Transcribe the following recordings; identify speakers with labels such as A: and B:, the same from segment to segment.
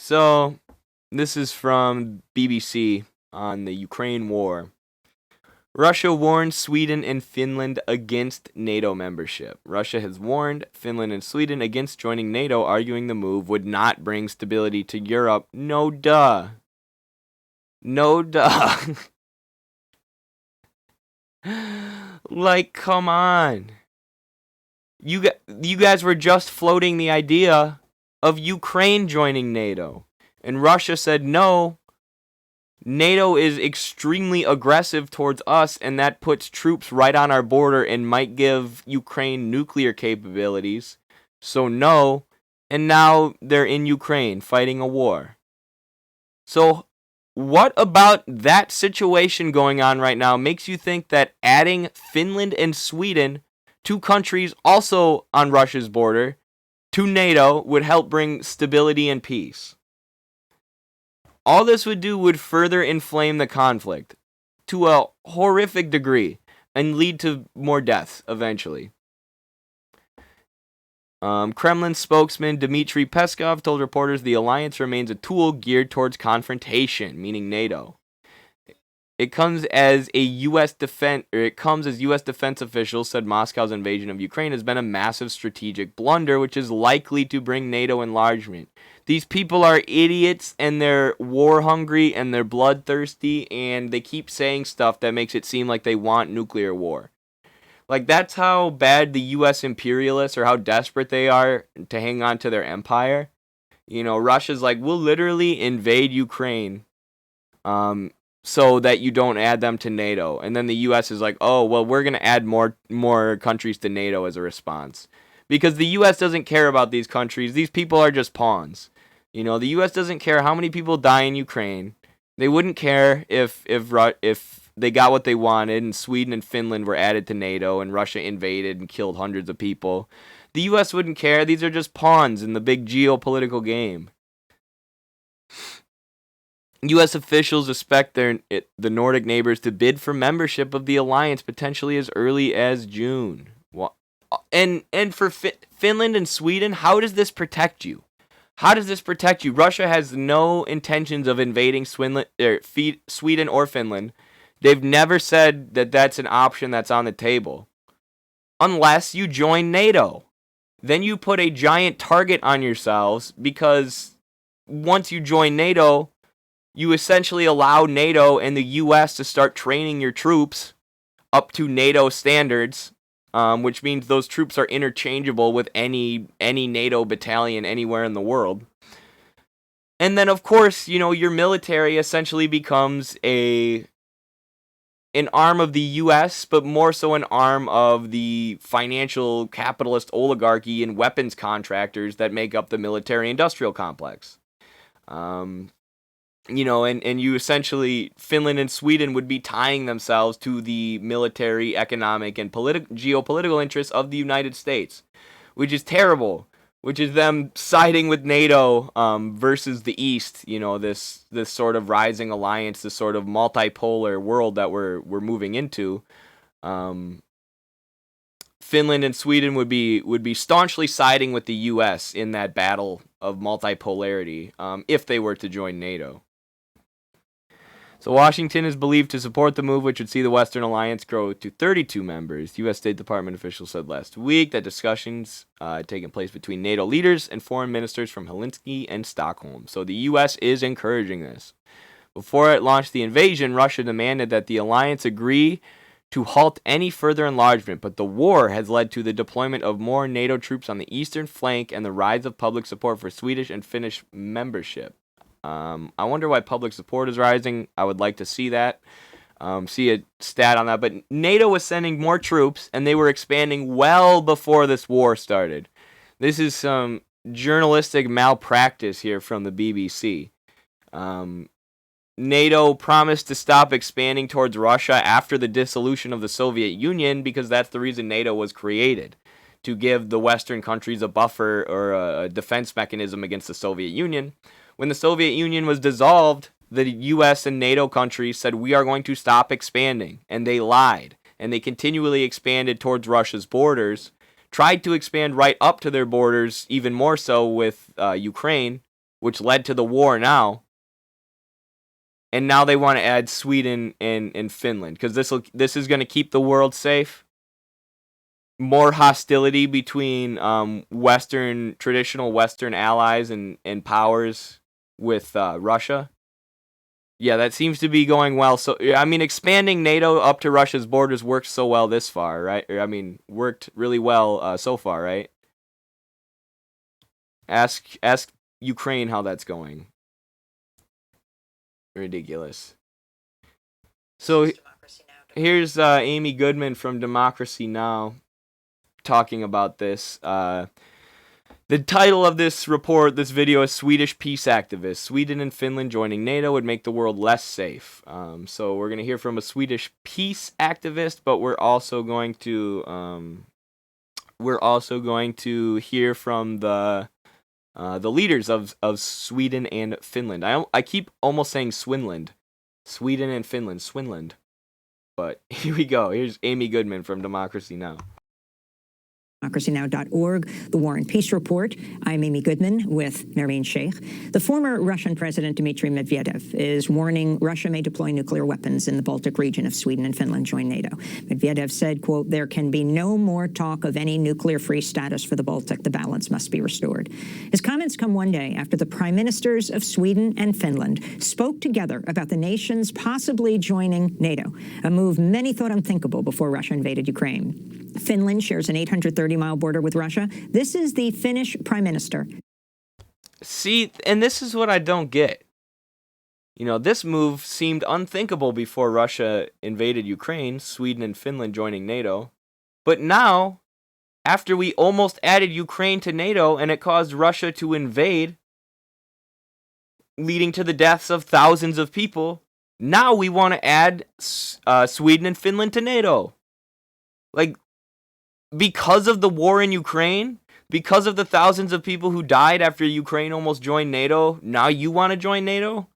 A: So, this is from BBC on the Ukraine war. Russia warned Sweden and Finland against NATO membership. Russia has warned Finland and Sweden against joining NATO, arguing the move would not bring stability to Europe. No duh. No duh. Like, come on. You guys were just floating the idea of Ukraine joining NATO. And Russia said no. NATO is extremely aggressive towards us, and that puts troops right on our border and might give Ukraine nuclear capabilities. So no, and now they're in Ukraine fighting a war. So what about that situation going on right now makes you think that adding Finland and Sweden, two countries also on Russia's border, to NATO would help bring stability and peace? All this would do would further inflame the conflict to a horrific degree and lead to more deaths eventually. Kremlin spokesman Dmitry Peskov told reporters the alliance remains a tool geared towards confrontation, meaning NATO. It comes as U.S. defense officials said Moscow's invasion of Ukraine has been a massive strategic blunder, which is likely to bring NATO enlargement. These people are idiots, and they're war hungry, and they're bloodthirsty, and they keep saying stuff that makes it seem like they want nuclear war. Like, that's how bad the U.S. imperialists, or how desperate they are to hang on to their empire. You know, Russia's like, we'll literally invade Ukraine, so that you don't add them to NATO. And then the U.S. is like, oh, well, we're going to add more countries to NATO as a response. Because the U.S. doesn't care about these countries. These people are just pawns. You know, the U.S. doesn't care how many people die in Ukraine. They wouldn't care if they got what they wanted and Sweden and Finland were added to NATO and Russia invaded and killed hundreds of people. The U.S. wouldn't care. These are just pawns in the big geopolitical game. U.S. officials expect the Nordic neighbors to bid for membership of the alliance potentially as early as June. And for Finland and Sweden, how does this protect you? How does this protect you? Russia has no intentions of invading Sweden or Finland. They've never said that that's an option that's on the table. Unless you join NATO. Then you put a giant target on yourselves, because once you join NATO, you essentially allow NATO and the U.S. to start training your troops up to NATO standards, which means those troops are interchangeable with any NATO battalion anywhere in the world. And then, of course, you know, your military essentially becomes an arm of the U.S., but more so an arm of the financial capitalist oligarchy and weapons contractors that make up the military-industrial complex. You know, and you essentially, Finland and Sweden would be tying themselves to the military, economic, and geopolitical interests of the United States, which is terrible, which is them siding with NATO versus the East, you know, this sort of rising alliance, this sort of multipolar world that we're moving into. Finland and Sweden would be staunchly siding with the U.S. in that battle of multipolarity if they were to join NATO. So Washington is believed to support the move, which would see the Western Alliance grow to 32 members. U.S. State Department officials said last week that discussions had taken place between NATO leaders and foreign ministers from Helsinki and Stockholm. So the U.S. is encouraging this. Before it launched the invasion, Russia demanded that the alliance agree to halt any further enlargement, but the war has led to the deployment of more NATO troops on the eastern flank and the rise of public support for Swedish and Finnish membership. I wonder why public support is rising. I would like to see that, see a stat on that. But NATO was sending more troops, and they were expanding well before this war started. This is some journalistic malpractice here from the BBC. NATO promised to stop expanding towards Russia after the dissolution of the Soviet Union, because that's the reason NATO was created, to give the Western countries a buffer or a defense mechanism against the Soviet Union. When the Soviet Union was dissolved, the U.S. and NATO countries said, we are going to stop expanding. And they lied. And they continually expanded towards Russia's borders, tried to expand right up to their borders, even more so with Ukraine, which led to the war now. And now they want to add Sweden and Finland because this is going to keep the world safe. More hostility between traditional Western allies and powers with Russia. Yeah, that seems to be going well. So, I mean, expanding NATO up to Russia's borders worked so well this far, right? I mean, worked really well so far, right? Ask Ukraine how that's going. Ridiculous. So here's Amy Goodman from Democracy Now! Talking about this. The title of this video is Swedish Peace Activists. Sweden and Finland joining NATO would make the world less safe. So we're going to hear from a Swedish peace activist, but we're also going to hear from the leaders of Sweden and Finland. I keep almost saying Swinland. Sweden and Finland, Swinland. But here we go. Here's Amy Goodman from Democracy Now!
B: democracynow.org, the War and Peace Report. I'm Amy Goodman with Nermeen Sheikh. The former Russian President Dmitry Medvedev is warning Russia may deploy nuclear weapons in the Baltic region if Sweden and Finland join NATO. Medvedev said, quote, there can be no more talk of any nuclear-free status for the Baltic. The balance must be restored. His comments come one day after the prime ministers of Sweden and Finland spoke together about the nations possibly joining NATO, a move many thought unthinkable before Russia invaded Ukraine. Finland shares an 830-mile border with Russia. This is the Finnish prime minister.
A: See, and this is what I don't get. You know, this move seemed unthinkable before Russia invaded Ukraine, Sweden and Finland joining NATO. But now, after we almost added Ukraine to NATO and it caused Russia to invade, leading to the deaths of thousands of people, now we want to add Sweden and Finland to NATO. Like, because of the war in Ukraine, because of the thousands of people who died after Ukraine almost joined NATO, now you want to join NATO?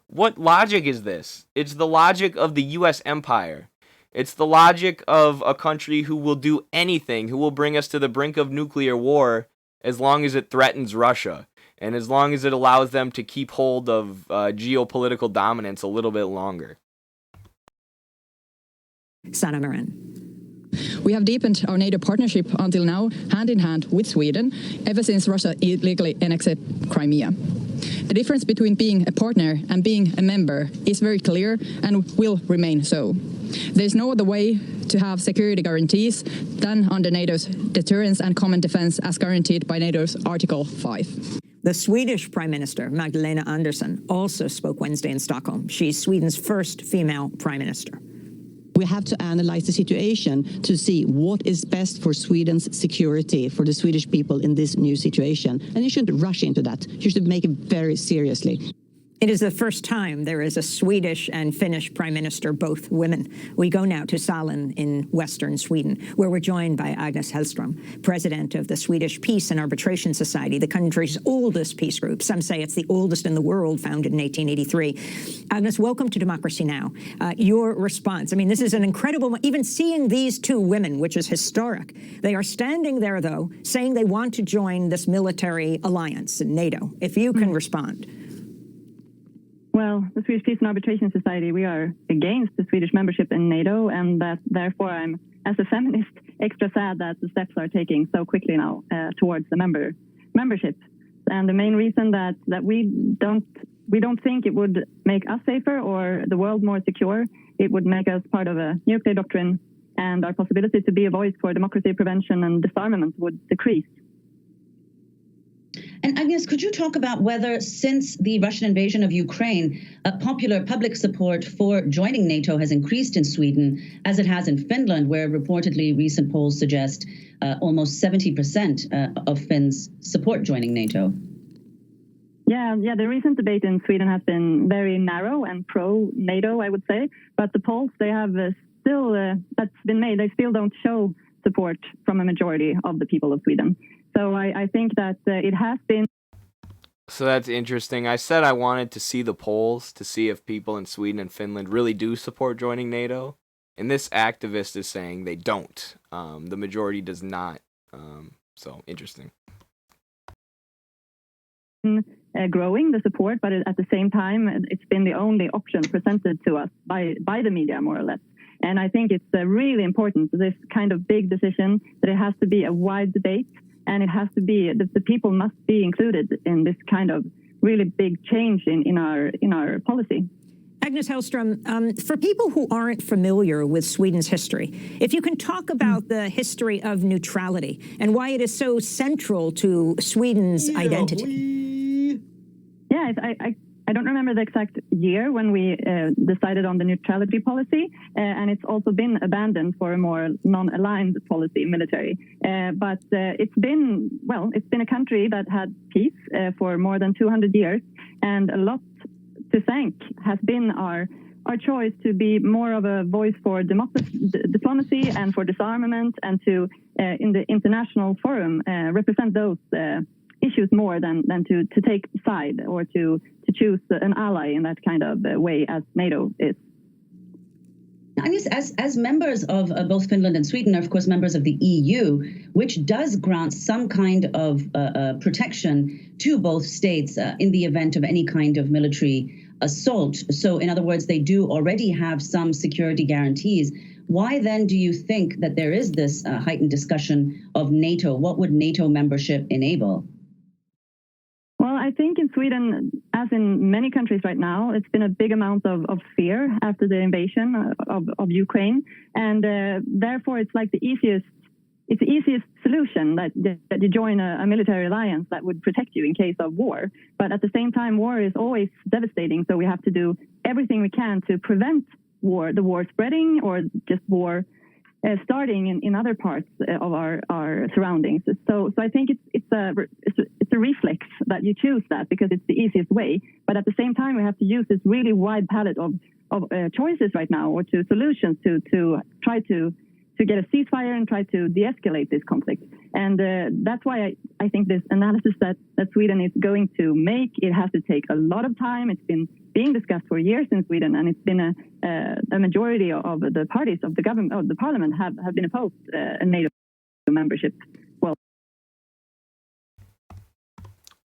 A: What logic is this? It's the logic of the U.S. empire. It's the logic of a country who will do anything, who will bring us to the brink of nuclear war as long as it threatens Russia, and as long as it allows them to keep hold of geopolitical dominance a little bit longer.
B: Sana Marin.
C: We have deepened our NATO partnership until now, hand in hand with Sweden, ever since Russia illegally annexed Crimea. The difference between being a partner and being a member is very clear and will remain so. There is no other way to have security guarantees than under NATO's deterrence and common defense as guaranteed by NATO's Article 5.
B: The Swedish Prime Minister, Magdalena Andersson, also spoke Wednesday in Stockholm. She's Sweden's first female prime minister.
D: We have to analyze the situation to see what is best for Sweden's security, for the Swedish people in this new situation. And you shouldn't rush into that. You should make it very seriously.
B: It is the first time there is a Swedish and Finnish prime minister, both women. We go now to Salin in western Sweden, where we're joined by Agnes Hellström, president of the Swedish Peace and Arbitration Society, the country's oldest peace group. Some say it's the oldest in the world, founded in 1883. Agnes, welcome to Democracy Now! Your response, I mean, this is an incredible, even seeing these two women, which is historic. They are standing there, though, saying they want to join this military alliance, NATO. If you can respond.
E: Well, the Swedish Peace and Arbitration Society, we are against the Swedish membership in NATO, and that therefore I'm, as a feminist, extra sad that the steps are taking so quickly now towards the membership. And the main reason that we don't think it would make us safer or the world more secure. It would make us part of a nuclear doctrine, and our possibility to be a voice for democracy, prevention, and disarmament would decrease.
F: And Agnes, could you talk about whether, since the Russian invasion of Ukraine, popular public support for joining NATO has increased in Sweden, as it has in Finland, where reportedly recent polls suggest almost 70% of Finns support joining NATO?
E: Yeah. The recent debate in Sweden has been very narrow and pro-NATO, I would say. But the polls they have still that's been made, they still don't show support from a majority of the people of Sweden. So I think that it has been.
A: So that's interesting. I said I wanted to see the polls to see if people in Sweden and Finland really do support joining NATO. And this activist is saying they don't. The majority does not. So interesting.
E: growing the support, but at the same time, it's been the only option presented to us by the media, more or less. And I think it's really important, this kind of big decision, that it has to be a wide debate, and it has to be, the people must be included in this kind of really big change in our policy.
B: Agnes Hellstrom, for people who aren't familiar with Sweden's history, if you can talk about the history of neutrality and why it is so central to Sweden's identity.
E: Yeah, I don't remember the exact year when we decided on the neutrality policy, and it's also been abandoned for a more non-aligned policy, military. But it's been a country that had peace for more than 200 years, and a lot to thank has been our choice to be more of a voice for diplomacy and for disarmament, and to, in the international forum, represent those issues more than to take side or to choose an ally in that kind of way as NATO is.
F: Agnes, as members of both Finland and Sweden are, of course, members of the EU, which does grant some kind of protection to both states in the event of any kind of military assault. So, in other words, they do already have some security guarantees. Why then do you think that there is this heightened discussion of NATO? What would NATO membership enable?
E: Well, I think in Sweden, as in many countries right now, it's been a big amount of fear after the invasion of Ukraine. And therefore, it's like the easiest solution that you join a military alliance that would protect you in case of war. But at the same time, war is always devastating. So we have to do everything we can to prevent the war spreading, or just war starting in other parts of our surroundings. So I think it's a reflex that you choose that because it's the easiest way. But at the same time, we have to use this really wide palette of choices right now, or to solutions to try to get a ceasefire and try to de-escalate this conflict. And that's why I think this analysis that Sweden is going to make, it has to take a lot of time. It's been being discussed for years in Sweden, and it's been a majority of the parties of the government, of the parliament, have been opposed a NATO membership. Well,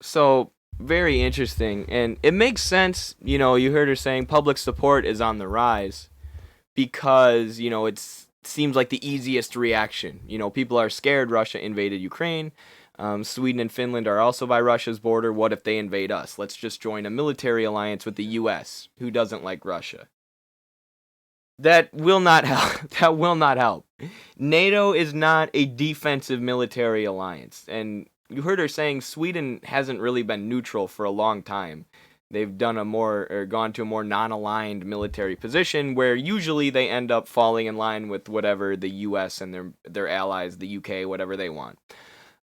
A: so very interesting, and it makes sense. You know, you heard her saying public support is on the rise because, you know, it seems like the easiest reaction. You know, people are scared Russia invaded Ukraine. Sweden and Finland are also by Russia's border. What if they invade us? Let's just join a military alliance with the U.S., who doesn't like Russia. That will not help. That will not help. NATO is not a defensive military alliance. And you heard her saying Sweden hasn't really been neutral for a long time. They've done gone to a more non-aligned military position where usually they end up falling in line with whatever the U.S. and their allies, the U.K., whatever they want.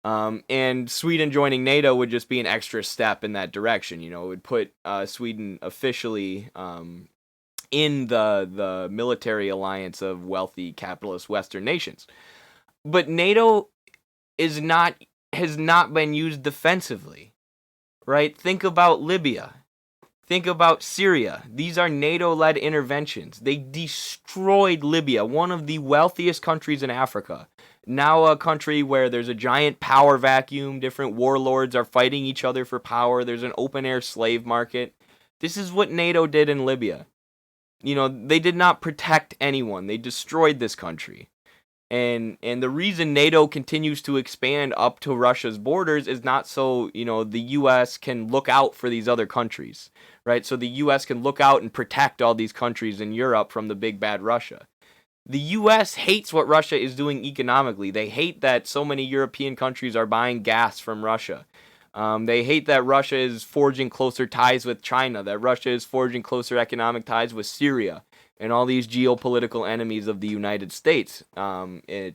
A: And Sweden joining NATO would just be an extra step in that direction. You know, it would put Sweden officially in the military alliance of wealthy capitalist Western nations. But NATO has not been used defensively, right? Think about Libya. Think about Syria. These are NATO-led interventions. They destroyed Libya, one of the wealthiest countries in Africa. Now a country where there's a giant power vacuum, different warlords are fighting each other for power, there's an open-air slave market. This is what NATO did in Libya. You know, they did not protect anyone. They destroyed this country. And the reason NATO continues to expand up to Russia's borders is not so, you know, the U.S. can look out for these other countries, right? So the U.S. can look out and protect all these countries in Europe from the big bad Russia. The U.S. hates what Russia is doing economically. They hate that so many European countries are buying gas from Russia. They hate that Russia is forging closer ties with China, that Russia is forging closer economic ties with Syria, and all these geopolitical enemies of the United States. The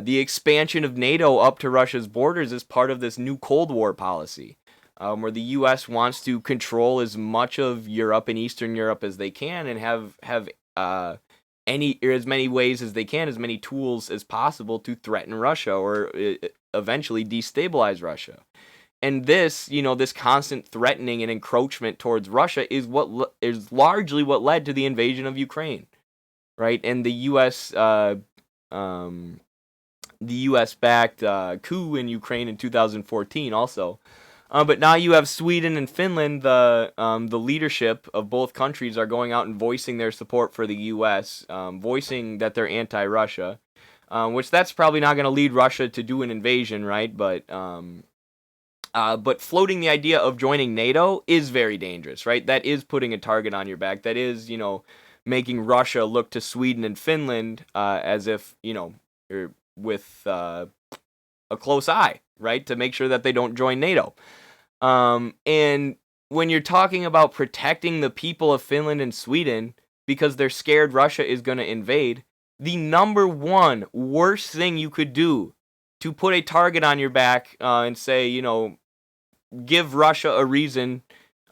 A: expansion of NATO up to Russia's borders is part of this new Cold War policy, where the U.S. wants to control as much of Europe and Eastern Europe as they can, and have as many ways as they can, as many tools as possible to threaten Russia or eventually destabilize Russia. And this, you know, this constant threatening and encroachment towards Russia is largely what led to the invasion of Ukraine, right? And the U.S. backed coup in Ukraine in 2014 also. But now you have Sweden and Finland. The leadership of both countries are going out and voicing their support for the U.S., voicing that they're anti-Russia, which that's probably not going to lead Russia to do an invasion, right? But floating the idea of joining NATO is very dangerous, right? That is putting a target on your back. That is, making Russia look to Sweden and Finland as if, you're with a close eye, right? To make sure that they don't join NATO. And when you're talking about protecting the people of Finland and Sweden because they're scared Russia is going to invade, the number one worst thing you could do to put a target on your back and say, give Russia a reason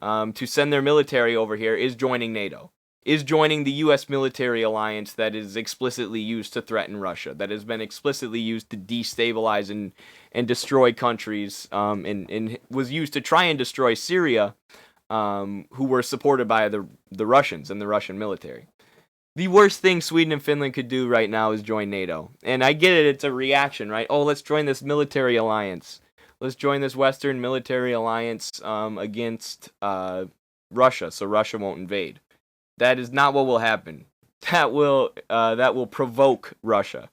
A: to send their military over here is joining NATO, is joining the U.S. military alliance that is explicitly used to threaten Russia, that has been explicitly used to destabilize and destroy countries, and was used to try and destroy Syria, who were supported by the Russians and the Russian military. The worst thing Sweden and Finland could do right now is join NATO. And I get it, it's a reaction, right? Oh, let's join this military alliance. Let's join this Western military alliance against Russia, so Russia won't invade. That is not what will happen. That will provoke Russia.